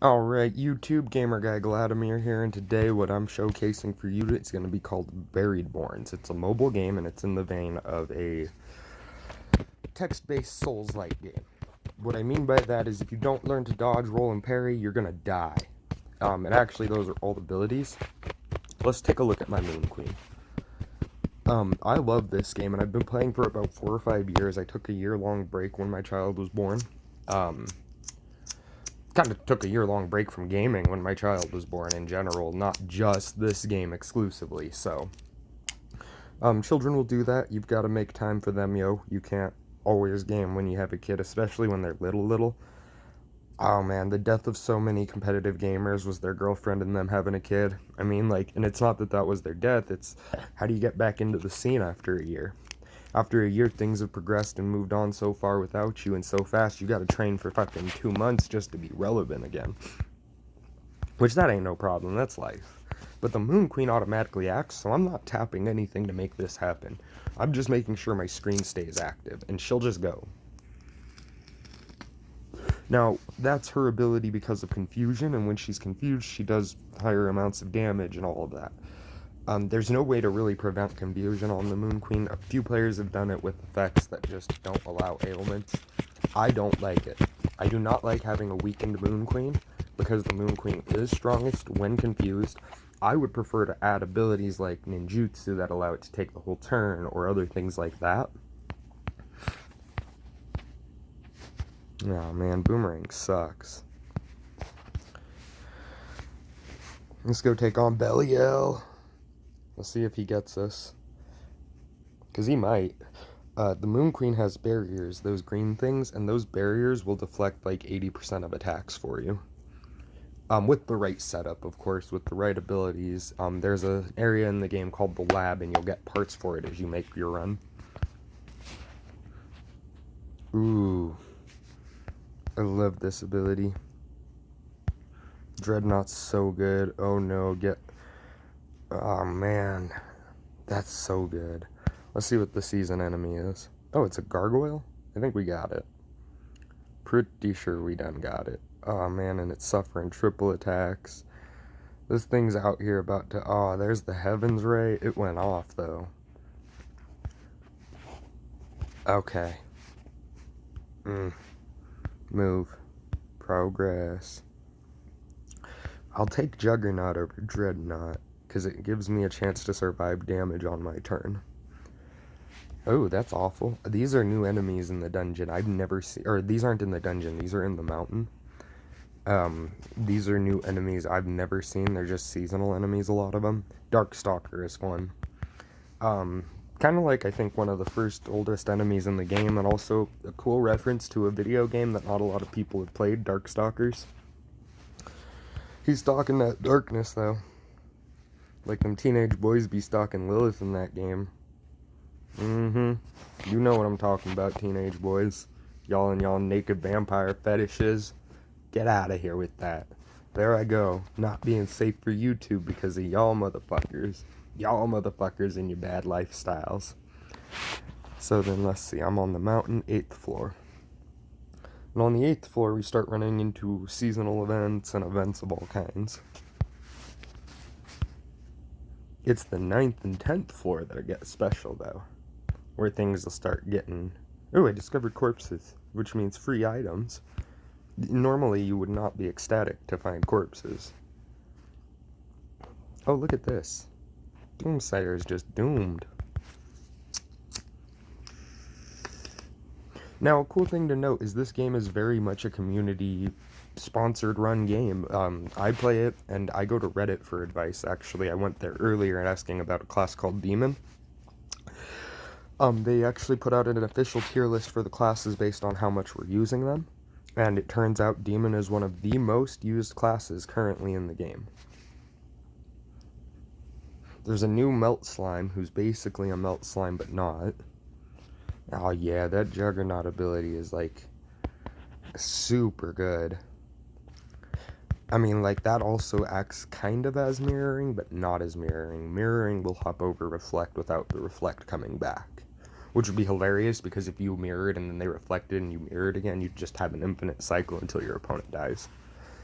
Alright, YouTube gamer guy Vladimir here, and today what I'm showcasing for you is going to be called Buriedbornes. It's a mobile game, and it's in the vein of a text-based Souls-like game. What I mean by that is if you don't learn to dodge, roll, and parry, you're going to die. And actually, those are all abilities. Let's take a look at my Moon Queen. I love this game, and I've been playing for about 4 or 5 years. I took a year-long break when my child was born. Kind of took a year-long break from gaming when my child was born in general, not just this game exclusively, so children will do that. You've got to make time for them, yo. You can't always game when you have a kid, especially when they're little. Oh man, the death of so many competitive gamers was their girlfriend and them having a kid. I mean, like, and it's not that that was their death, it's how do you get back into the scene after a year? After a year, things have progressed and moved on so far without you, and so fast, you gotta train for fucking 2 months just to be relevant again. Which, that ain't no problem, that's life. But the Moon Queen automatically acts, so I'm not tapping anything to make this happen. I'm just making sure my screen stays active, and she'll just go. Now, that's her ability because of confusion, and when she's confused, she does higher amounts of damage and all of that. There's no way to really prevent confusion on the Moon Queen. A few players have done it with effects that just don't allow ailments. I don't like it. I do not like having a weakened Moon Queen, because the Moon Queen is strongest when confused. I would prefer to add abilities like ninjutsu that allow it to take the whole turn, or other things like that. Oh man, Boomerang sucks. Let's go take on Belial. Let's see if he gets us. Because he might. The Moon Queen has barriers, those green things, and those barriers will deflect like 80% of attacks for you. With the right setup, of course, with the right abilities. There's an area in the game called the Lab, and you'll get parts for it as you make your run. Ooh. I love this ability. Dreadnought's so good. Oh no, oh man. That's so good. Let's see what the season enemy is. Oh, it's a gargoyle? I think we got it. Pretty sure we done got it. Oh man, and it's suffering triple attacks. This thing's out here about to... Oh, there's the Heaven's Ray. It went off, though. Okay. Move. Progress. I'll take Juggernaut over Dreadnought, because it gives me a chance to survive damage on my turn. Oh, that's awful. These are new enemies in the dungeon. I've never seen... Or, these aren't in the dungeon. These are in the mountain. These are new enemies I've never seen. They're just seasonal enemies, a lot of them. Darkstalker is one. Kind of like, I think, one of the first oldest enemies in the game, and also a cool reference to a video game that not a lot of people have played, Darkstalkers. He's stalking that darkness, though. Like them teenage boys be stalking Lilith in that game. You know what I'm talking about, teenage boys. Y'all and y'all naked vampire fetishes. Get out of here with that. There I go, not being safe for YouTube because of y'all motherfuckers. Y'all motherfuckers and your bad lifestyles. So then, let's see, I'm on the mountain, 8th floor. And on the 8th floor, we start running into seasonal events and events of all kinds. It's the 9th and 10th floor that get special, though. Where things will start getting... Oh, I discovered corpses, which means free items. Normally, you would not be ecstatic to find corpses. Oh, look at this. Doomsayer is just doomed. Now, a cool thing to note is this game is very much a community-sponsored run game. I play it, and I go to Reddit for advice, actually. I went there earlier asking about a class called Demon. They actually put out an official tier list for the classes based on how much we're using them. And it turns out Demon is one of the most used classes currently in the game. There's a new Melt Slime who's basically a Melt Slime but not. Oh yeah, that Juggernaut ability is like super good. I mean, like, that also acts kind of as mirroring, but not as mirroring. Mirroring will hop over Reflect without the Reflect coming back. Which would be hilarious, because if you mirrored and then they reflected and you mirrored again, you'd just have an infinite cycle until your opponent dies.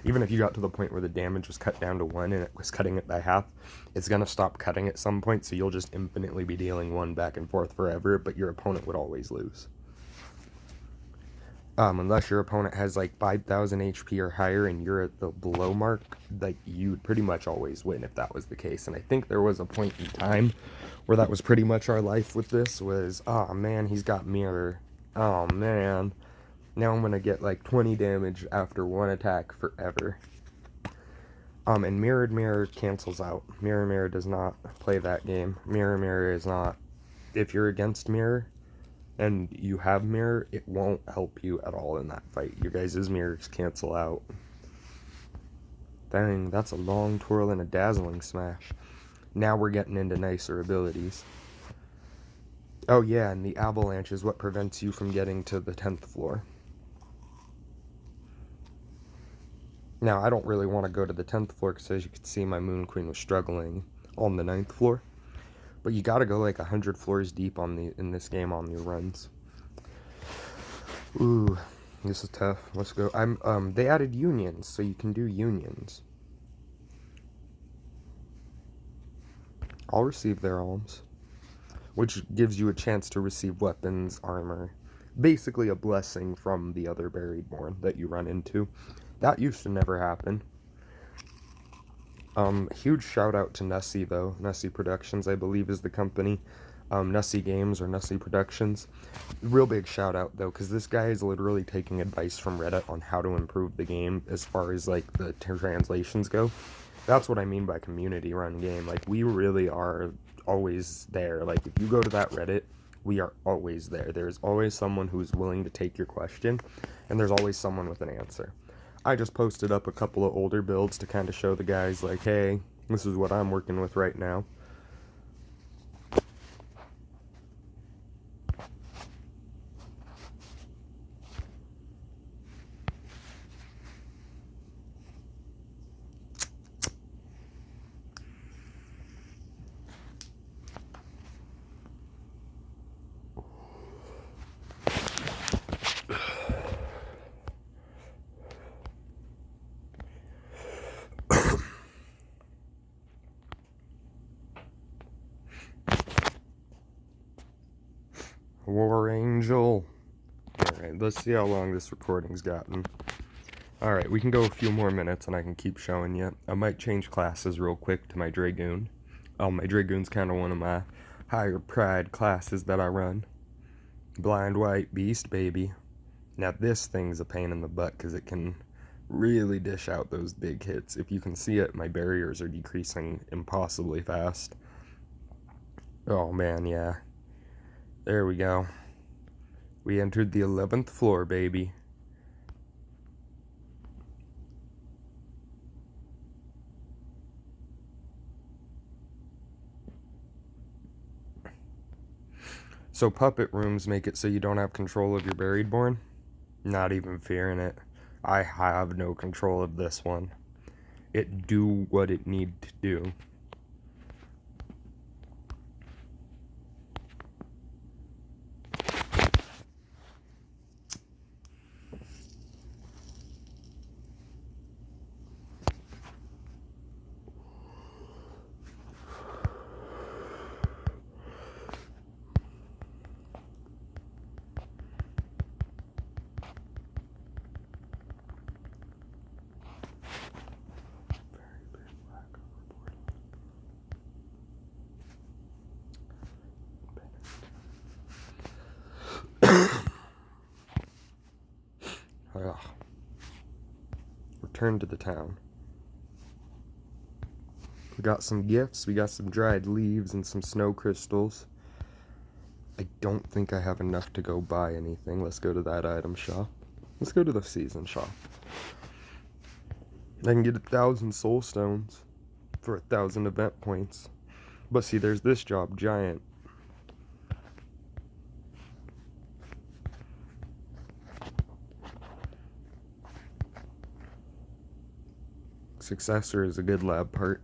Even if you got to the point where the damage was cut down to 1 and it was cutting it by half, it's going to stop cutting at some point, so you'll just infinitely be dealing 1 back and forth forever, but your opponent would always lose. Unless your opponent has like 5,000 HP or higher and you're at the below mark, like, you'd pretty much always win if that was the case. And I think there was a point in time where that was pretty much our life with this, was, oh man, he's got mirror. Oh man. Now I'm gonna get like 20 damage after 1 attack forever. And Mirrored Mirror cancels out. Mirror Mirror does not play that game. Mirror Mirror is not... If you're against Mirror and you have Mirror, it won't help you at all in that fight. Your guys' mirrors cancel out. Dang, that's a long twirl and a dazzling smash. Now we're getting into nicer abilities. Oh yeah, and the avalanche is what prevents you from getting to the 10th floor. Now, I don't really want to go to the 10th floor because, as you can see, my Moon Queen was struggling on the 9th floor. But you gotta go like 100 floors deep in this game on your runs. Ooh, this is tough. Let's go. They added unions, so you can do unions. I'll receive their alms, which gives you a chance to receive weapons, armor. Basically a blessing from the other Buriedborn that you run into. That used to never happen. Huge shout out to Nessie, though. Nessie Productions, I believe, is the company. Nessie Games or Nessie Productions. Real big shout out, though, because this guy is literally taking advice from Reddit on how to improve the game as far as, like, the translations go. That's what I mean by community run game. Like, we really are always there. Like, if you go to that Reddit, we are always there. There's always someone who's willing to take your question, and there's always someone with an answer. I just posted up a couple of older builds to kind of show the guys, like, hey, this is what I'm working with right now. War Angel. Alright, let's see how long this recording's gotten. Alright, we can go a few more minutes and I can keep showing you. I might change classes real quick to my Dragoon. My Dragoon's kind of one of my higher pride classes that I run. Blind White Beast, baby. Now this thing's a pain in the butt because it can really dish out those big hits. If you can see it, my barriers are decreasing impossibly fast. Oh man, yeah. There we go. We entered the 11th floor, baby. So puppet rooms make it so you don't have control of your Buriedborn? Not even fearing it. I have no control of this one. It do what it need to do. Return to the town. We got some gifts, we got some dried leaves and some snow crystals. I don't think I have enough to go buy anything. Let's go to that item shop. Let's go to the season shop. I can get 1,000 soul stones for 1,000 event points. But see, there's this job, giant. Successor is a good lab part.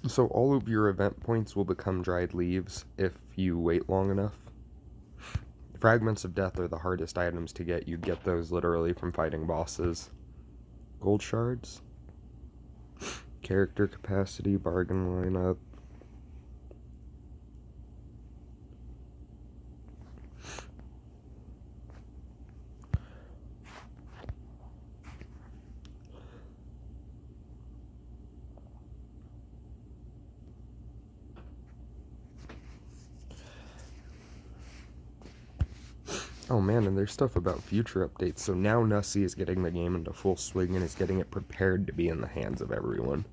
So all of your event points will become dried leaves if you wait long enough. Fragments of Death are the hardest items to get. You get those literally from fighting bosses. Gold shards. Character capacity, bargain lineup. Oh man, and there's stuff about future updates. So now Nussie is getting the game into full swing and is getting it prepared to be in the hands of everyone.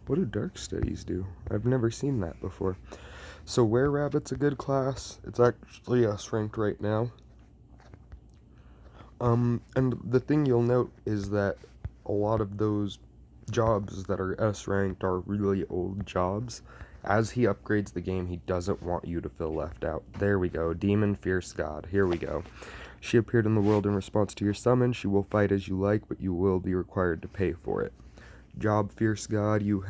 What do Dark Studies do? I've never seen that before. So Were-Rabbit's a good class. It's actually S-ranked right now. And the thing you'll note is that a lot of those jobs that are S-ranked are really old jobs. As he upgrades the game, he doesn't want you to feel left out. There we go. Demon Fierce God. Here we go. She appeared in the world in response to your summon. She will fight as you like, but you will be required to pay for it. Job Fierce God, you've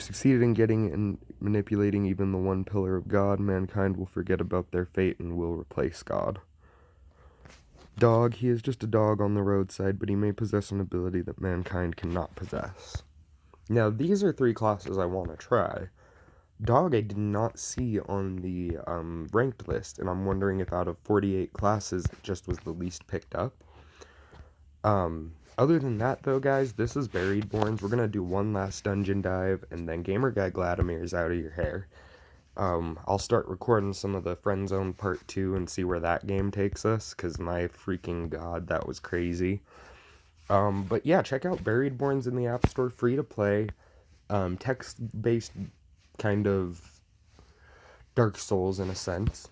succeeded in getting and manipulating even the one pillar of God. Mankind will forget about their fate and will replace God. Dog, he is just a dog on the roadside, but he may possess an ability that mankind cannot possess. Now, these are 3 classes I want to try. Dog I did not see on the ranked list, and I'm wondering if out of 48 classes, it just was the least picked up. Other than that, though, guys, this is Buriedbornes. We're going to do one last dungeon dive, and then Gamer Guy Gladimir's out of your hair. I'll start recording some of the Friend Zone Part 2 and see where that game takes us, because my freaking god, that was crazy. But yeah, check out Buriedbornes in the App Store, free to play. Text-based kind of Dark Souls in a sense.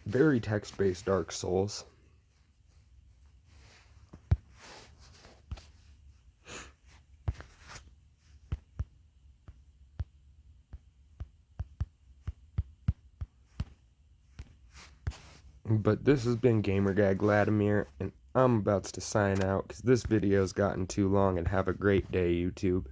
Very text-based Dark Souls. But this has been Gamer Guy Gladimir, and I'm about to sign out because this video's gotten too long, and have a great day, YouTube.